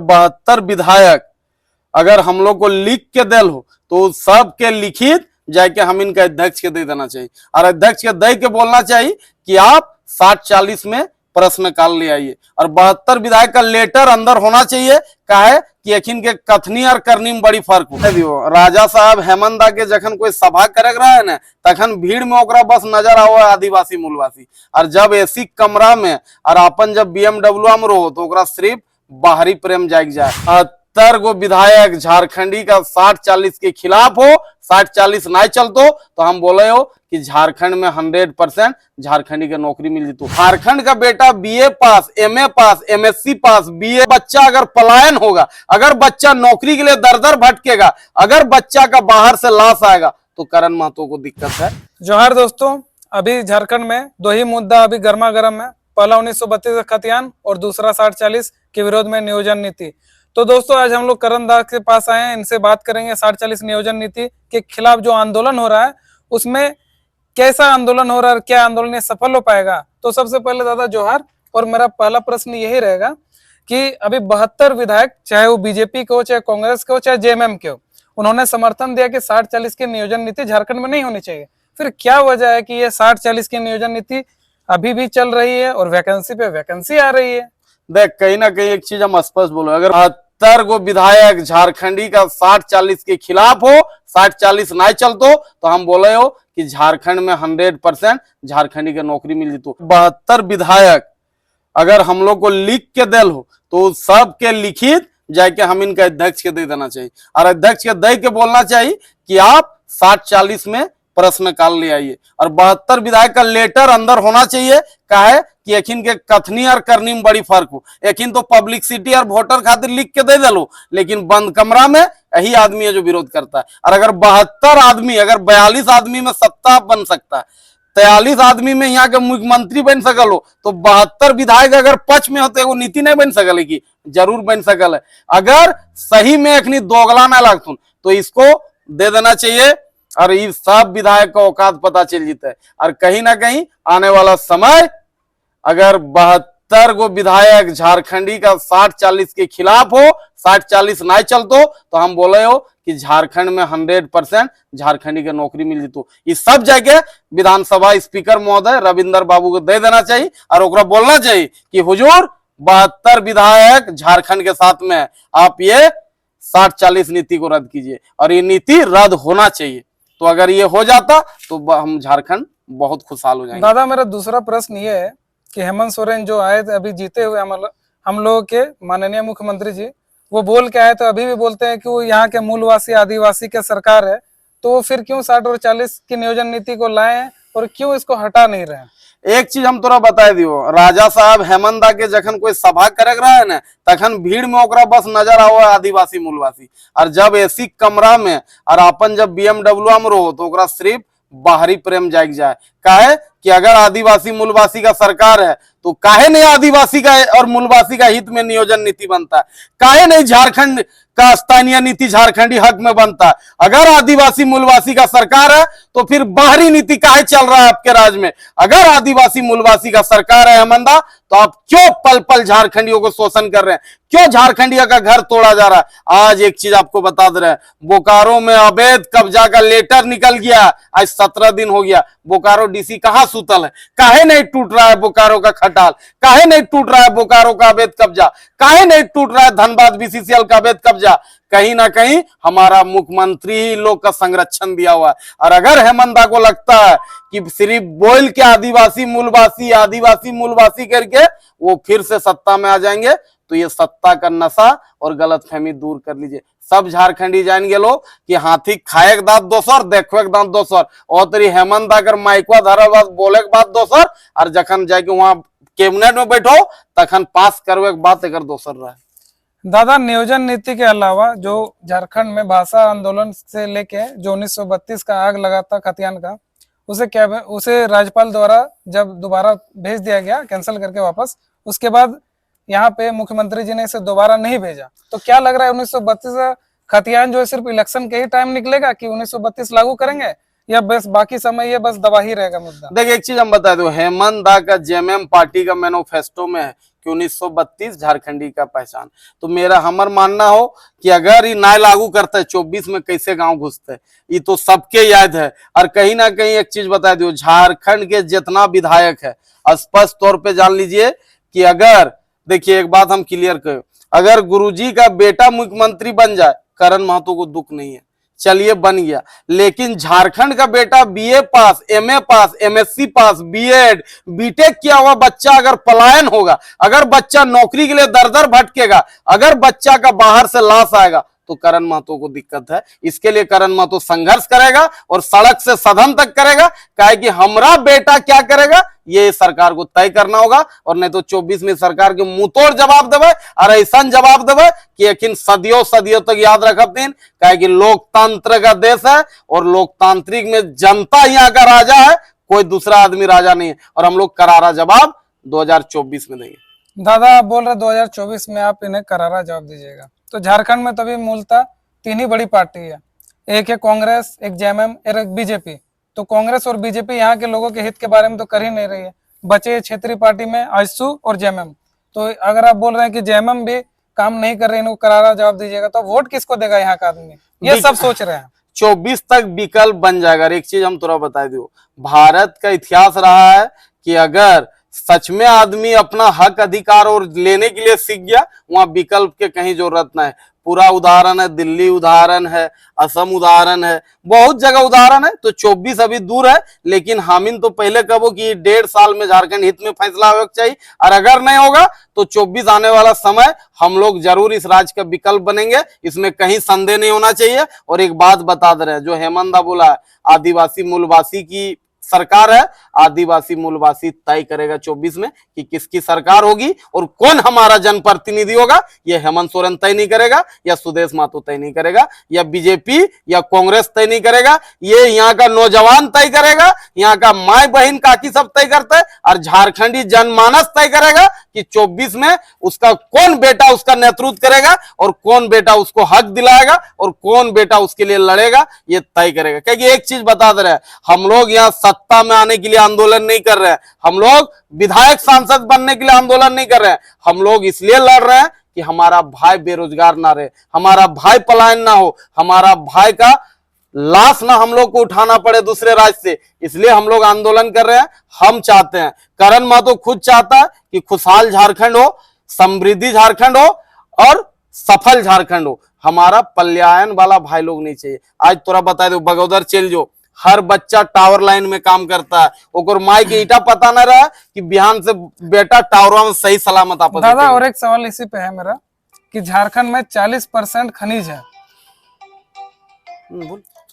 72 विधायक अगर हम लोग को लिख के दिल हो तो सबके लिखित जाके हम इनका अध्यक्ष के दे देना चाहिए और अध्यक्ष के दे के बोलना चाहिए कि आप 60-40 में प्रश्नकाल ले आइए और 72 विधायक का लेटर अंदर होना चाहिए। काहे कि यकीन के कथनी और करनी में बड़ी फर्क हो। राजा साहब हेमंत के जखन कोई सभा करे रहा है ना तखन भीड़ में ओकरा बस नजर आओ आदिवासी मूलवासी और जब एसी कमरा में और अपन जब BMW में रहो तो ओकरा सिर्फ बाहरी प्रेम जाग जाए। 70 गो विधायक झारखंडी का 60-40 के खिलाफ हो, 60-40 नहीं चलतो तो हम बोले हो कि झारखंड में 100% झारखंडी के नौकरी मिल जीतो। झारखंड का बेटा BA पास, MA पास, MSc पास, BA बच्चा अगर पलायन होगा, अगर बच्चा नौकरी के लिए दर दर भटकेगा, अगर बच्चा का बाहर से लाश आएगा तो करण महतो को दिक्कत है। जोहार दोस्तों, अभी झारखंड में दो ही मुद्दा अभी गर्मा गर्म है। पहला 1932 का खतियान और दूसरा 60-40 के विरोध में नियोजन नीति। तो दोस्तों आज हम लोग करण दास के पास आए हैं, इनसे बात करेंगे 60-40 नियोजन नीति के खिलाफ जो आंदोलन हो रहा है उसमें कैसा आंदोलन हो रहा है, क्या आंदोलन ये सफल हो पाएगा। तो सबसे पहले दादा जोहार, और मेरा पहला प्रश्न यही रहेगा कि अभी 72 विधायक, चाहे वो बीजेपी के हो, चाहे कांग्रेस के हो, चाहे JMM के हो, उन्होंने समर्थन दिया कि 60-40 की नियोजन नीति झारखंड में नहीं होनी चाहिए। फिर क्या वजह है कि ये 60-40 की नियोजन नीति अभी भी चल रही है और वैकेंसी पे वैकेंसी आ रही है? देख, कहीं ना कहीं एक चीज हम स्पष्ट बोलो, अगर 70 गो विधायक झारखंडी का 60-40 के खिलाफ हो, 60-40 नहीं चलतो तो हम बोले हो कि झारखंड में 100% झारखंडी के नौकरी मिल जीतो। 72 विधायक अगर हम लोग को लिख के दिल हो तो सबके लिखित जाके हम इनका अध्यक्ष के दे देना चाहिए और अध्यक्ष के दे के बोलना चाहिए कि आप 60-40 में प्रश्नकाल ले आइए और 72 विधायक का लेटर अंदर होना चाहिए। काहे कि यकीन के कथनी और करनी में बड़ी फर्क हो। यकीन तो पब्लिसिटी और वोटर खातिर लिख के दे दलो, लेकिन बंद कमरा में यही आदमी है जो विरोध करता है। और अगर 72 आदमी, अगर 42 आदमी में सत्ता बन सकता है, 43 आदमी में यहाँ के मुख्यमंत्री बन सकल हो, तो 72 विधायक अगर पक्ष में होते वो नीति नहीं बन सकल है कि जरूर बन सकल है। अगर सही में अखनी दोगला ना लगतुन तो इसको दे देना चाहिए और ये सब विधायक का औकात पता चल जाता है। और कहीं ना कहीं आने वाला समय अगर 72 गो विधायक झारखंडी का 60-40 के खिलाफ हो, 60-40 नहीं चलतो तो हम बोले हो कि झारखंड में 100% झारखंडी के नौकरी मिल जीतो। इस सब जगह विधानसभा स्पीकर महोदय रविंदर बाबू को दे देना चाहिए और ओकरा बोलना चाहिए कि हुजूर 72 विधायक झारखंड के साथ में आप ये 60-40 नीति को रद्द कीजिए और ये नीति रद्द होना चाहिए। तो अगर ये हो जाता तो हम झारखंड बहुत खुशहाल हो जाएंगे। दादा मेरा दूसरा प्रश्न ये है कि हेमंत सोरेन जो आए थे अभी जीते हुए हम लोगों के माननीय मुख्यमंत्री जी, वो बोल के आए तो अभी भी बोलते हैं कि वो यहाँ के मूलवासी आदिवासी के सरकार है, तो वो फिर क्यों 60 और 40 की नियोजन नीति को लाए हैं और क्यों इसको हटा नहीं रहे हैं? एक चीज हम तोरा बता दियो, राजा साहब हेमंत के जखन कोई सभा करे रहा है ना तखन भीड़ में ओकरा बस नजर आओ आदिवासी मूलवासी और जब एसी कमरा में और अपन जब BMW में रहो तो ओकरा सिर्फ बाहरी प्रेम जाग जाए। काहे कि अगर आदिवासी मूलवासी का सरकार है तो काहे नहीं आदिवासी का और मूलवासी का हित में नियोजन नीति बनता है? काहे नहीं झारखंड का स्थानीय नीति झारखंडी हक में बनता है? अगर आदिवासी मूलवासी का सरकार है तो फिर बाहरी नीति काहे चल रहा है आपके राज्य में? अगर आदिवासी मूलवासी का सरकार है हेमंदा तो आप क्यों पल पल झारखंडियों को शोषण कर रहे हैं? क्यों झारखंडिया का घर तोड़ा जा रहा है? आज एक चीज आपको बता दे रहे हैं, बोकारो में अवैध कब्जा का लेटर निकल गया। आज 17 दिन हो गया, बोकारो DC कहाँ सुतल है? काहे नहीं टूट रहा है बोकारो का खटाल? काहे नहीं टूट रहा है बोकारो का अवैध कब्जा? काहे नहीं टूट रहा है धनबाद BCCL का अवैध कब्जा? कहीं ना कहीं हमारा मुख्यमंत्री ही लोग का संरक्षण दिया हुआ है। और अगर हेमंता को लगता है कि सिर्फ बोल के आदिवासी मूलवासी करके वो फिर से सत्ता में आ जाएंगे तो ये सत्ता का नशा और गलतफहमी दूर कर लीजिए। सब झारखंडी जान गेलो कि हाथी खाए के दांत दोसर, देखो के दांत दोसर, और तेरी हेमंत अगर माइकवा धरा बोले के बात दोसर और जखन जाके वहां कैबिनेट में बैठो तखन पास करवे के बात एक दोसर रहा। दादा नियोजन नीति के अलावा जो झारखंड में भाषा आंदोलन से लेके जो 1932 का आग लगा था खतियान का, उसे राज्यपाल द्वारा जब दोबारा भेज दिया गया कैंसिल करके वापस, उसके बाद यहाँ पे मुख्यमंत्री जी ने इसे दोबारा नहीं भेजा। तो क्या लग रहा है 1932 का खतियान जो है सिर्फ इलेक्शन के ही टाइम निकलेगा कि 1932 लागू करेंगे या बस बाकी समय ये बस दबा ही रहेगा मुद्दा? देखिए एक चीज हम बता दो, हेमंत दा का जेएमएम पार्टी का मैनिफेस्टो में है कि 1932 झारखंडी का पहचान। तो मेरा हमर मानना हो कि अगर ये ना लागू करता है 24 में कैसे गांव घुसते, ये तो सबके याद है। और कहीं ना कहीं एक चीज बता दो, झारखंड के जितना विधायक है स्पष्ट तौर पे जान लीजिए कि अगर, देखिए एक बात हम क्लियर करें, अगर गुरुजी का बेटा मुख्यमंत्री बन जाए करण महतो को दुख नहीं है, चलिए बन गया। लेकिन झारखंड का बेटा बीए पास, एमए पास, एमएससी पास, बीएड, बीटेक किया हुआ बच्चा अगर पलायन होगा, अगर बच्चा नौकरी के लिए दर दर भटकेगा, अगर बच्चा का बाहर से लाश आएगा, तो करण महतो को दिक्कत है। इसके लिए करण महतो संघर्ष करेगा और सड़क से सदन तक करेगा। काहे कि हमारा बेटा क्या करेगा ये सरकार को तय करना होगा, और नहीं तो 24 में सरकार के मुंह तोड़ जवाब देवे, और ऐसा जवाब देवे कि यकीन सदियों सदियों तक याद रखब दिन। काहे कि लोकतंत्र का देश है और लोकतांत्रिक में जनता यहाँ का राजा है, कोई दूसरा आदमी राजा नहीं है। और हम लोग करारा जवाब 2024 में देंगे। दादा आप बोल रहे 2024 में आप इन्हें करारा जवाब दीजिएगा। तो झारखंड में तभी मूलतः तीन ही बड़ी पार्टी है, एक है कांग्रेस, एक जेएमएम और एक बीजेपी। तो कांग्रेस और बीजेपी यहाँ के लोगों के हित के बारे में तो कर ही नहीं रही है, बचे क्षेत्रीय पार्टी में आजसू और जेएमएम। तो अगर आप बोल रहे हैं कि जेएमएम भी काम नहीं कर रहे, इनको करारा जवाब दीजिएगा, तो वोट किसको देगा यहाँ का आदमी, ये सब सोच रहे हैं। 24 तक विकल्प बन जाएगा। एक चीज हम थोड़ा बता दो, भारत का इतिहास रहा है कि अगर सच में आदमी अपना हक अधिकार और लेने के लिए सीख गया, वहां विकल्प के कहीं जरूरत ना है। पूरा उदाहरण है, दिल्ली उदाहरण है, असम उदाहरण है, बहुत जगह उदाहरण है। तो 24 अभी दूर है, लेकिन हामिन तो पहले कहो कि 1.5 साल में झारखंड हित में फैसला होना चाहिए, और अगर नहीं होगा तो 24 आने वाला समय हम लोग जरूर इस राज्य का विकल्प बनेंगे, इसमें कहीं संदेह नहीं होना चाहिए। और एक बात बता दे रहे हैं, जो हेमंत दा बोला आदिवासी मूलवासी की सरकार है, आदिवासी मूलवासी तय करेगा 24 में कि किसकी सरकार होगी और कौन हमारा जनप्रतिनिधि होगा। यह हेमंत सोरेन तय नहीं करेगा, या सुदेश महतो तय नहीं करेगा, या बीजेपी या कांग्रेस तय नहीं करेगा, ये यहाँ का नौजवान तय करेगा, यहाँ का माय बहन काकी सब तय करता है, और झारखंडी जनमानस तय करेगा कि 24 में उसका कौन बेटा उसका नेतृत्व करेगा और कौन बेटा उसको हक दिलाएगा और कौन बेटा उसके लिए लड़ेगा, ये तय करेगा। क्योंकि एक चीज बता दे रहे हैं, हम लोग यहाँ सत्ता में आने के लिए आंदोलन नहीं कर रहे हैं, हम लोग विधायक सांसद बनने के लिए आंदोलन नहीं कर रहे हैं, हम लोग इसलिए लड़ रहे हैं कि हमारा भाई बेरोजगार ना रहे, हमारा भाई पलायन ना हो, हमारा भाई का लाश ना हम लोग को उठाना पड़े दूसरे राज्य से। इसलिए हम लोग आंदोलन कर रहे हैं। हम चाहते हैं, करण महतो खुद चाहता है कि खुशहाल झारखंड हो, समृद्धि झारखंड हो और सफल झारखंड हो। हमारा पलायन वाला भाई लोग नहीं चाहिए। आज तोरा बता दो, बगौदर चल जो, हर बच्चा टावर लाइन में काम करता है, ओकर माई के ईटा पता न रहा कि बिहान से बेटा टावर में सही सलामत आपस। दादा और एक सवाल इसी पे है मेरा कि झारखंड में 40% खनिज है,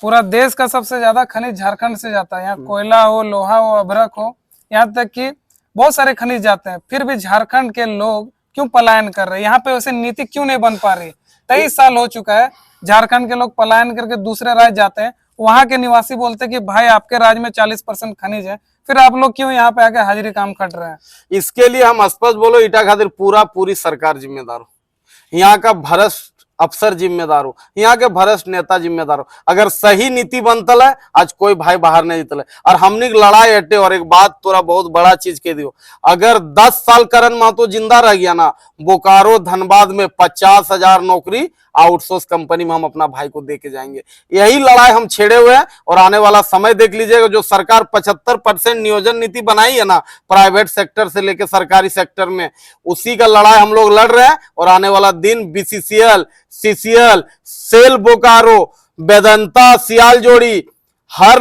पूरा देश का सबसे ज्यादा खनिज झारखंड से जाता है। यहाँ कोयला हो, लोहा हो, अभ्रक हो, यहाँ तक कि बहुत सारे खनिज जाते हैं, फिर भी झारखंड के लोग क्यों पलायन कर रहे हैं? यहाँ पे वैसे नीति क्यों नहीं बन पा रही? 23 साल हो चुका है, झारखंड के लोग पलायन करके दूसरे राज्य जाते हैं, वहां के निवासी बोलते हैं कि भाई आपके राज्य में 40% खनिज है, फिर आप लोग क्यों यहाँ पे आके हाजिरी काम खट रहे हैं? इसके लिए हम स्पष्ट बोलो, ईटा खातिर पूरी सरकार जिम्मेदार हो, यहाँ का भ्रष्ट अफसर जिम्मेदार हो, यहाँ के भ्रष्ट नेता जिम्मेदार हो। अगर सही नीति बनतल है, आज कोई भाई बाहर नहीं जीतल है। और हमने लड़ाई हटे। और एक बात तोरा बहुत बड़ा चीज कह दियो, अगर 10 साल करण महतो जिंदा रह गया ना, बोकारो धनबाद में 50,000 नौकरी आउटसोर्स कंपनी में हम अपना भाई को दे के जाएंगे। यही लड़ाई हम छेड़े हुए हैं। और आने वाला समय देख लीजिएगा, जो सरकार 75% नियोजन नीति बनाई है ना, प्राइवेट सेक्टर से लेकर सरकारी सेक्टर में, उसी का लड़ाई हम लोग लड़ रहे हैं। और आने वाला दिन BCCL, CCL, SAIL Bokaro, Vedanta Siyaljori, हर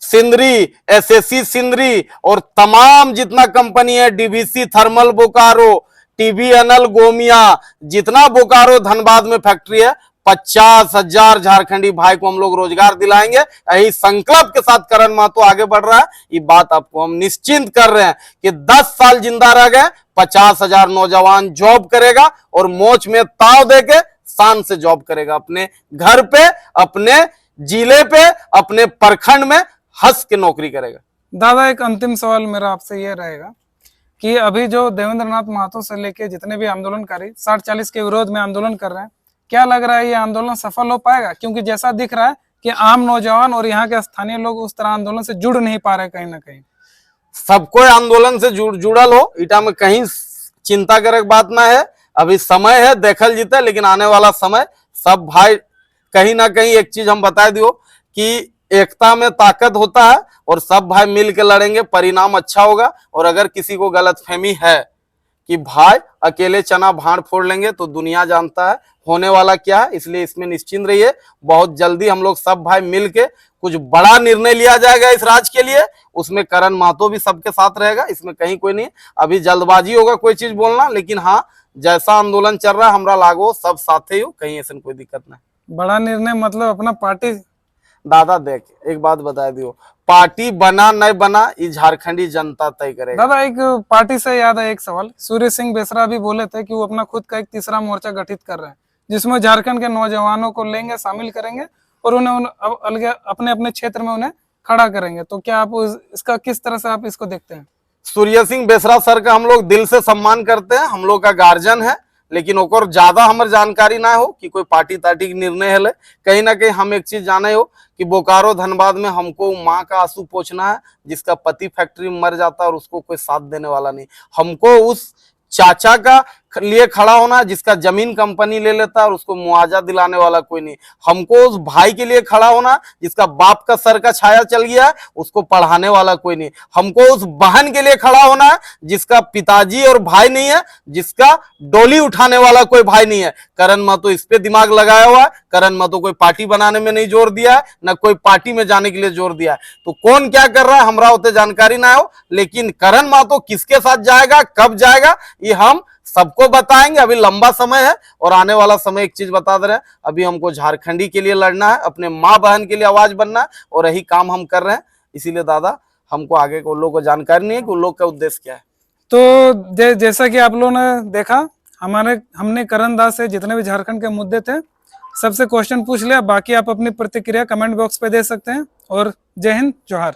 सिंदरी, एसएससी सिंदरी और तमाम जितना कंपनी है, DVC thermal Bokaro, TBNL Gomia, जितना बोकारो धनबाद में फैक्ट्री है, 50,000 झारखंडी भाई को हम लोग रोजगार दिलाएंगे। यही संकल्प के साथ करण महतो आगे बढ़ रहा है। ये बात आपको हम निश्चिंत कर रहे हैं कि 10 साल जिंदा रह गए, 50,000 नौजवान जॉब करेगा और मोच में ताव देके शान से जॉब करेगा, अपने घर पे, अपने जिले पे, अपने प्रखंड में हंस के नौकरी करेगा। दादा एक अंतिम सवाल मेरा आपसे यह रहेगा कि अभी जो देवेंद्र नाथ महतो से लेके जितने भी आंदोलनकारी 60-40 के विरोध में आंदोलन कर रहे हैं, क्या लग रहा है ये आंदोलन सफल हो पाएगा? क्योंकि जैसा दिख रहा है कि आम नौजवान और यहाँ के स्थानीय लोग उस तरह आंदोलन से जुड़ नहीं पा रहे कहीं ना कहीं? सबको आंदोलन से जुड़ल हो, इटा में कहीं चिंता करे बात ना है। अभी समय है, देखल जीते, लेकिन आने वाला समय सब भाई कहीं ना कहीं एक चीज हम बता दियो कि एकता में ताकत होता है और सब भाई मिल के लड़ेंगे, परिणाम अच्छा होगा। और अगर किसी को गलतफहमी है कि भाई अकेले चना भाड़ फोड़ लेंगे, तो दुनिया जानता है होने वाला क्या है, इसलिए इसमें निश्चिंत रहिए। बहुत जल्दी हम लोग सब भाई मिल के कुछ बड़ा निर्णय लिया जाएगा इस राज्य के लिए। उसमें करण महतो भी सबके साथ रहेगा, इसमें कहीं कोई नहीं। अभी जल्दबाजी होगा कोई चीज बोलना, लेकिन हाँ जैसा आंदोलन चल रहा है हमरा लागो सब साथे हो, कहीं ऐसा कोई दिक्कत नहीं। बड़ा निर्णय मतलब अपना पार्टी? दादा देख एक बात बता दियो, पार्टी बना नहीं बना ये झारखंडी जनता तय करेगा। दादा एक पार्टी से याद है एक सवाल, सूर्य सिंह बेसरा भी बोले थे कि वो अपना खुद का एक तीसरा मोर्चा गठित कर रहे हैं, जिसमें झारखंड के नौजवानों को लेंगे, शामिल करेंगे और उन्हें अलग अपने अपने क्षेत्र में उन्हें खड़ा करेंगे। तो क्या आप इसका किस तरह से आप इसको देखते हैं? सूर्य सिंह बेसरा सर का हम लोग दिल से सम्मान करते हैं, हम लोग का गार्जियन है, लेकिन ओकर ज्यादा हमारे जानकारी ना हो कि कोई पार्टी तार्टी के निर्णय है। कहीं ना कहीं हम एक चीज जाने हो कि बोकारो धनबाद में हमको माँ का आंसू पोंछना है, जिसका पति फैक्ट्री में मर जाता है और उसको कोई साथ देने वाला नहीं। हमको उस चाचा का लिए खड़ा होना जिसका जमीन कंपनी ले लेता है और उसको मुआवजा दिलाने वाला कोई नहीं। हमको उस भाई के लिए खड़ा होना जिसका बाप का सर का छाया चल गया है, उसको पढ़ाने वाला कोई नहीं। हमको उस बहन के लिए खड़ा होना है जिसका पिताजी और भाई नहीं है, जिसका डोली उठाने वाला कोई भाई नहीं है। करण महतो इस पे दिमाग लगाया हुआ है। करण महतो कोई पार्टी बनाने में नहीं जोर दिया है, न कोई पार्टी में जाने के लिए जोर दिया है। तो कौन क्या कर रहा है हमरा उतने जानकारी ना हो, लेकिन करण महतो किसके साथ जाएगा, कब जाएगा, ये हम सबको बताएंगे। अभी लंबा समय है और आने वाला समय एक चीज बता दे रहे हैं, अभी हमको झारखंडी के लिए लड़ना है, अपने माँ बहन के लिए आवाज बनना है, और यही काम हम कर रहे हैं। इसीलिए दादा हमको आगे को लोगों को जानकारी नहीं है कि उन लोग का उद्देश्य क्या है। तो जैसा कि आप लोगों ने देखा, हमने करण दास से जितने भी झारखंड के मुद्दे थे सबसे क्वेश्चन पूछ लिया। बाकी आप अपनी प्रतिक्रिया कमेंट बॉक्स पे दे सकते हैं। और जय हिंद, जोहार।